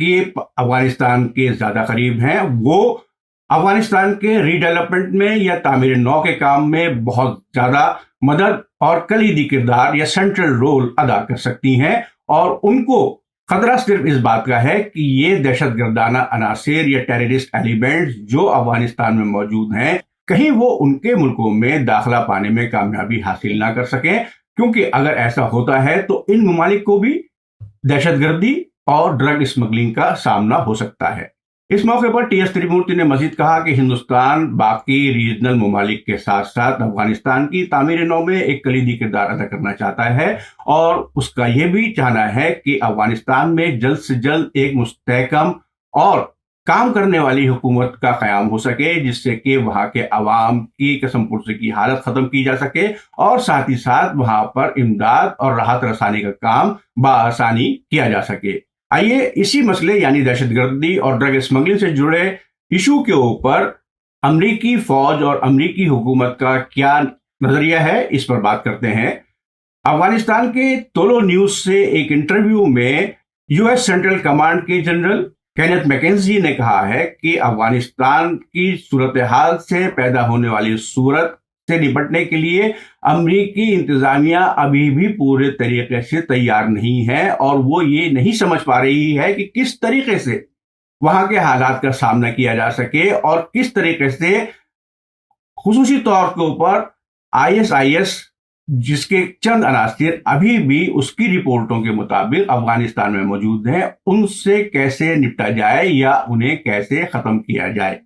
کہ افغانستان کے زیادہ قریب ہیں، وہ افغانستان کے ری ڈیولپمنٹ میں یا تعمیر نو کے کام میں بہت زیادہ مدد اور کلیدی کردار یا سینٹرل رول ادا کر سکتی ہیں، اور ان کو خطرہ صرف اس بات کا ہے کہ یہ دہشت گردانہ عناصر یا ٹیررسٹ ایلیمنٹس جو افغانستان میں موجود ہیں کہیں وہ ان کے ملکوں میں داخلہ پانے میں کامیابی حاصل نہ کر سکیں، کیونکہ اگر ایسا ہوتا ہے تو ان ممالک کو بھی دہشت گردی اور ڈرگ اسمگلنگ کا سامنا ہو سکتا ہے۔ اس موقع پر ٹی ایس تریمورتی نے مزید کہا کہ ہندوستان باقی ریجنل ممالک کے ساتھ ساتھ افغانستان کی تعمیر نو میں ایک کلیدی کردار ادا کرنا چاہتا ہے، اور اس کا یہ بھی چاہنا ہے کہ افغانستان میں جلد سے جلد ایک مستحکم اور کام کرنے والی حکومت کا قیام ہو سکے، جس سے کہ وہاں کے عوام کی قسم پرسی کی حالت ختم کی جا سکے، اور ساتھ ہی ساتھ وہاں پر امداد اور راحت رسانی کا کام بآسانی کیا جا سکے۔ آئیے اسی مسئلے یعنی دہشت گردی اور ڈرگ اسمگلنگ سے جڑے ایشو کے اوپر امریکی فوج اور امریکی حکومت کا کیا نظریہ ہے، اس پر بات کرتے ہیں۔ افغانستان کے تولو نیوز سے ایک انٹرویو میں یو ایس سینٹرل کمانڈ کے جنرل کینتھ میکنزی نے کہا ہے کہ افغانستان کی صورتحال سے پیدا ہونے والی صورت سے نپٹنے کے لیے امریکی انتظامیہ ابھی بھی پورے طریقے سے تیار نہیں ہے، اور وہ یہ نہیں سمجھ پا رہی ہے کہ کس طریقے سے وہاں کے حالات کا سامنا کیا جا سکے، اور کس طریقے سے خصوصی طور کے اوپر ISIS جس کے چند عناصر ابھی بھی اس کی رپورٹوں کے مطابق افغانستان میں موجود ہیں، ان سے کیسے نپٹا جائے یا انہیں کیسے ختم کیا جائے۔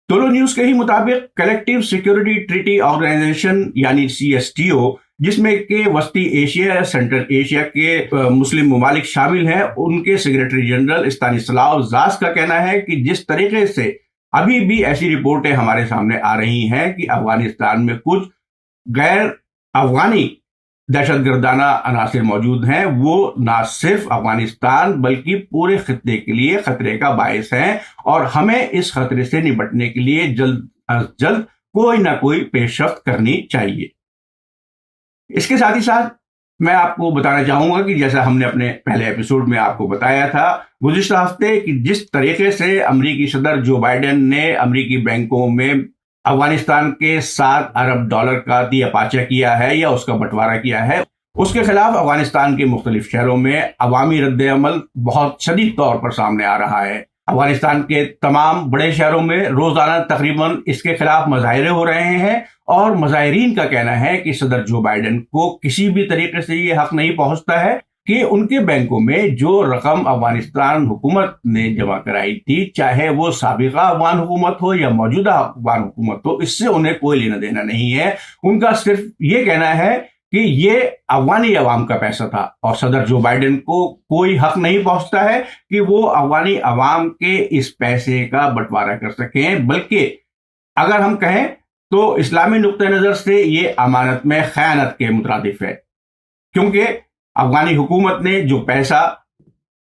تولو نیوز کے ہی مطابق کلیکٹیو سیکیورٹی ٹریٹی آرگنائزیشن یعنی CSTO، جس میں کہ وسطی ایشیا، سینٹرل ایشیا کے مسلم ممالک شامل ہیں، ان کے سیکریٹری جنرل استانسلاو زاس کا کہنا ہے کہ جس طریقے سے ابھی بھی ایسی رپورٹیں ہمارے سامنے آ رہی ہیں کہ افغانستان میں کچھ غیر افغانی دہشت گردانہ عناصر موجود ہیں، وہ نہ صرف افغانستان بلکہ پورے خطے کے لیے خطرے کا باعث ہیں، اور ہمیں اس خطرے سے نپٹنے کے لیے جلد از جلد کوئی نہ کوئی پیش رفت کرنی چاہیے۔ اس کے ساتھ ہی ساتھ میں آپ کو بتانا چاہوں گا کہ جیسا ہم نے اپنے پہلے ایپیسوڈ میں آپ کو بتایا تھا گزشتہ ہفتے کہ جس طریقے سے امریکی صدر جو بائیڈن نے امریکی بینکوں میں افغانستان کے $7 ارب کا دیا پاچہ کیا ہے یا اس کا بٹوارا کیا ہے، اس کے خلاف افغانستان کے مختلف شہروں میں عوامی رد عمل بہت شدید طور پر سامنے آ رہا ہے۔ افغانستان کے تمام بڑے شہروں میں روزانہ تقریباً اس کے خلاف مظاہرے ہو رہے ہیں، اور مظاہرین کا کہنا ہے کہ صدر جو بائیڈن کو کسی بھی طریقے سے یہ حق نہیں پہنچتا ہے کہ ان کے بینکوں میں جو رقم افغانستان حکومت نے جمع کرائی تھی، چاہے وہ سابقہ افغان حکومت ہو یا موجودہ افغان حکومت ہو، اس سے انہیں کوئی لینا دینا نہیں ہے۔ ان کا صرف یہ کہنا ہے کہ یہ افغانی عوام کا پیسہ تھا، اور صدر جو بائیڈن کو کوئی حق نہیں پہنچتا ہے کہ وہ افغانی عوام کے اس پیسے کا بٹوارا کر سکیں، بلکہ اگر ہم کہیں تو اسلامی نقطہ نظر سے یہ امانت میں خیانت کے مترادف ہے، کیونکہ افغانی حکومت نے جو پیسہ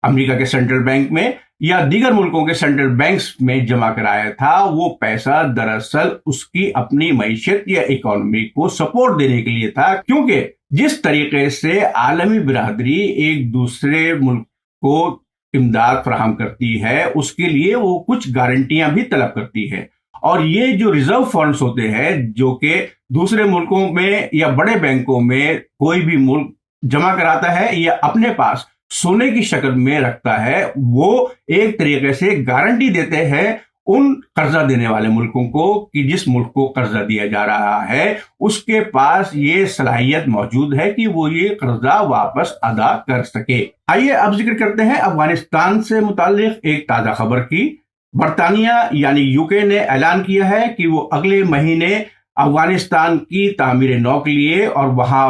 امریکہ کے سینٹرل بینک میں یا دیگر ملکوں کے سینٹرل بینکس میں جمع کرایا تھا، وہ پیسہ دراصل اس کی اپنی معیشت یا اکانومی کو سپورٹ دینے کے لیے تھا، کیونکہ جس طریقے سے عالمی برادری ایک دوسرے ملک کو امداد فراہم کرتی ہے، اس کے لیے وہ کچھ گارنٹیاں بھی طلب کرتی ہے، اور یہ جو ریزرو فنڈز ہوتے ہیں جو کہ دوسرے ملکوں میں یا بڑے بینکوں میں کوئی بھی ملک جمع کراتا ہے یا اپنے پاس سونے کی شکل میں رکھتا ہے، وہ ایک طریقے سے گارنٹی دیتے ہیں ان قرضہ دینے والے ملکوں کو کہ جس ملک کو قرضہ دیا جا رہا ہے اس کے پاس یہ صلاحیت موجود ہے کہ وہ یہ قرضہ واپس ادا کر سکے۔ آئیے اب ذکر کرتے ہیں افغانستان سے متعلق ایک تازہ خبر کی۔ برطانیہ یعنی UK نے اعلان کیا ہے کہ وہ اگلے مہینے افغانستان کی تعمیر نو کے لیے اور وہاں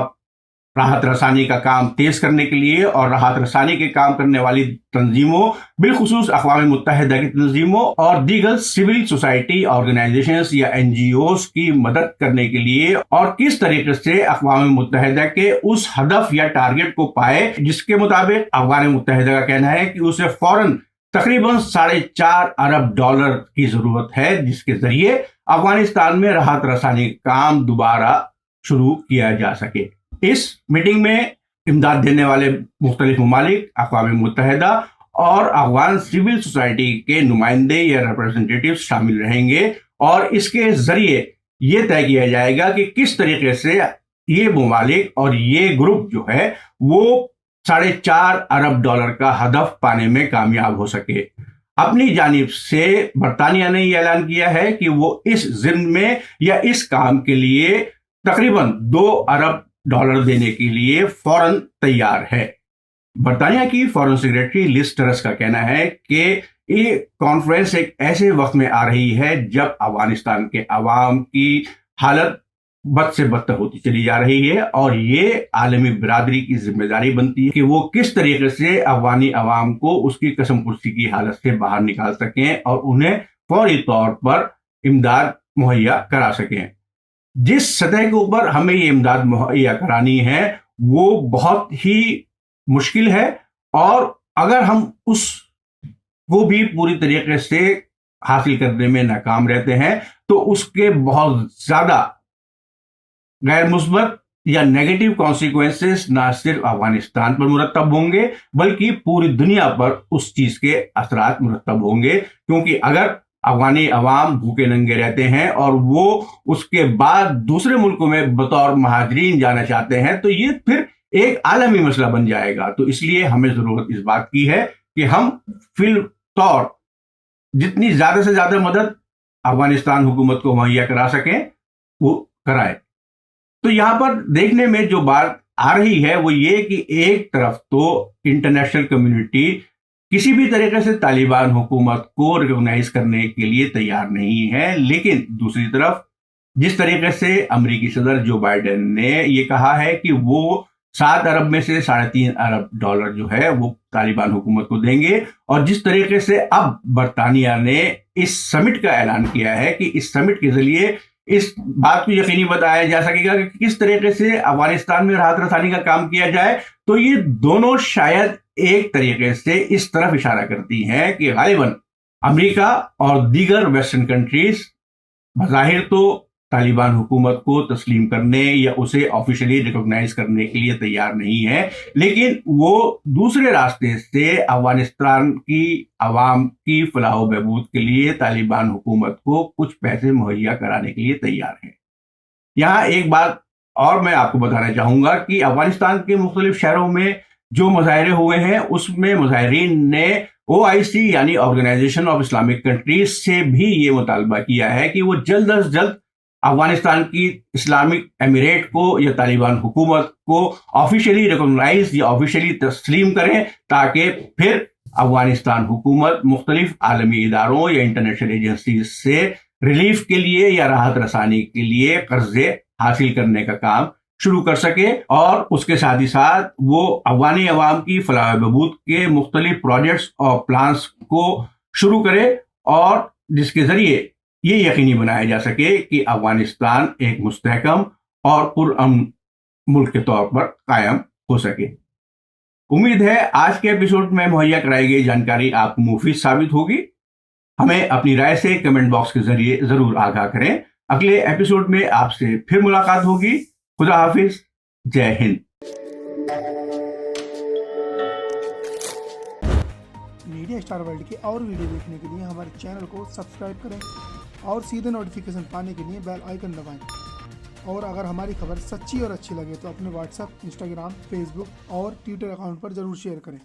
راحت رسانی کا کام تیز کرنے کے لیے اور راحت رسانی کے کام کرنے والی تنظیموں، بالخصوص اقوام متحدہ کی تنظیموں اور دیگر سول سوسائٹی آرگنائزیشنز یا NGOs کی مدد کرنے کے لیے، اور کس طریقے سے اقوام متحدہ کے اس ہدف یا ٹارگٹ کو پائے جس کے مطابق اقوام متحدہ کا کہنا ہے کہ اسے فوراً تقریباً $4.5 ارب کی ضرورت ہے، جس کے ذریعے افغانستان میں راحت رسانی کام دوبارہ شروع کیا جا سکے۔ اس میٹنگ میں امداد دینے والے مختلف ممالک، اقوام متحدہ اور افغان سول سوسائٹی کے نمائندے یا ریپرزنٹیٹیو شامل رہیں گے، اور اس کے ذریعے یہ طے کیا جائے گا کہ کس طریقے سے یہ ممالک اور یہ گروپ جو ہے وہ $4.5 ارب کا ہدف پانے میں کامیاب ہو سکے۔ اپنی جانب سے برطانیہ نے یہ اعلان کیا ہے کہ وہ اس ضمن میں یا اس کام کے لیے تقریباً $2 ارب دینے کے لیے فوراً تیار ہے۔ برطانیہ کی فارن سیکرٹری لیز ٹرس کا کہنا ہے کہ یہ کانفرنس ایک ایسے وقت میں آ رہی ہے جب افغانستان کے عوام کی حالت بد سے بدتر ہوتی چلی جا رہی ہے، اور یہ عالمی برادری کی ذمہ داری بنتی ہے کہ وہ کس طریقے سے افغانی عوام کو اس کی قسم پرسی کی حالت سے باہر نکال سکیں اور انہیں فوری طور پر امداد مہیا کرا سکیں۔ جس سطح کے اوپر ہمیں یہ امداد مہیا کرانی ہے وہ بہت ہی مشکل ہے، اور اگر ہم اس کو بھی پوری طریقے سے حاصل کرنے میں ناکام رہتے ہیں تو اس کے بہت زیادہ غیر مثبت یا نیگیٹو کانسیکوینسز نہ صرف افغانستان پر مرتب ہوں گے بلکہ پوری دنیا پر اس چیز کے اثرات مرتب ہوں گے، کیونکہ اگر افغانی عوام بھوکے ننگے رہتے ہیں اور وہ اس کے بعد دوسرے ملکوں میں بطور مہاجرین جانا چاہتے ہیں تو یہ پھر ایک عالمی مسئلہ بن جائے گا۔ تو اس لیے ہمیں ضرورت اس بات کی ہے کہ ہم فی الطور جتنی زیادہ سے زیادہ مدد افغانستان حکومت کو مہیا کرا سکیں وہ کرائے۔ تو یہاں پر دیکھنے میں جو بات آ رہی ہے وہ یہ کہ ایک طرف تو انٹرنیشنل کمیونٹی کسی بھی طریقے سے طالبان حکومت کو ریکگنائز کرنے کے لیے تیار نہیں ہے، لیکن دوسری طرف جس طریقے سے امریکی صدر جو بائیڈن نے یہ کہا ہے کہ وہ 7 ارب میں سے $3.5 ارب جو ہے وہ طالبان حکومت کو دیں گے، اور جس طریقے سے اب برطانیہ نے اس سمٹ کا اعلان کیا ہے کہ اس سمٹ کے ذریعے اس بات کو یقینی بتایا جا سکے گا کہ کس طریقے سے افغانستان میں راحت رسانی کا کام کیا جائے، تو یہ دونوں شاید ایک طریقے سے اس طرف اشارہ کرتی ہیں کہ غالباً امریکہ اور دیگر ویسٹرن کنٹریز بظاہر تو طالبان حکومت کو تسلیم کرنے یا اسے آفیشلی ریکگنائز کرنے کے لیے تیار نہیں ہے، لیکن وہ دوسرے راستے سے افغانستان کی عوام کی فلاح و بہبود کے لیے طالبان حکومت کو کچھ پیسے مہیا کرانے کے لیے تیار ہے۔ یہاں ایک بات اور میں آپ کو بتانا چاہوں گا کہ افغانستان کے مختلف شہروں میں جو مظاہرے ہوئے ہیں اس میں مظاہرین نے OIC یعنی آرگنائزیشن آف اسلامک کنٹریز سے بھی یہ مطالبہ کیا ہے کہ وہ جلد از جلد افغانستان کی اسلامک امیریٹ کو یا طالبان حکومت کو آفیشلی ریکگنائز یا آفیشلی تسلیم کریں، تاکہ پھر افغانستان حکومت مختلف عالمی اداروں یا انٹرنیشنل ایجنسیز سے ریلیف کے لیے یا راحت رسانی کے لیے قرضے حاصل کرنے کا کام شروع کر سکے، اور اس کے ساتھ ہی ساتھ وہ افغانی عوام کی فلاح و بہبود کے مختلف پروجیکٹس اور پلانس کو شروع کرے، اور جس کے ذریعے یہ یقینی بنایا جا سکے کہ افغانستان ایک مستحکم اور پرامن ملک کے طور پر قائم ہو سکے۔ امید ہے آج کے ایپیسوڈ میں مہیا کرائی گئی جانکاری آپ کو مفید ثابت ہوگی۔ ہمیں اپنی رائے سے کمنٹ باکس کے ذریعے ضرور آگاہ کریں۔ اگلے ایپیسوڈ میں آپ سے پھر ملاقات ہوگی۔ خدا حافظ، جے ہند۔ میڈیا اسٹار ورلڈ کے اور ویڈیو دیکھنے کے لیے ہمارے چینل کو سبسکرائب کریں اور سیدھے نوٹیفیکیشن پانے کے لیے بیل آئیکن دبائیں، اور اگر ہماری خبر سچی اور اچھی لگے تو اپنے واٹس ایپ، انسٹاگرام، فیس بک اور ٹویٹر اکاؤنٹ پر ضرور شیئر کریں۔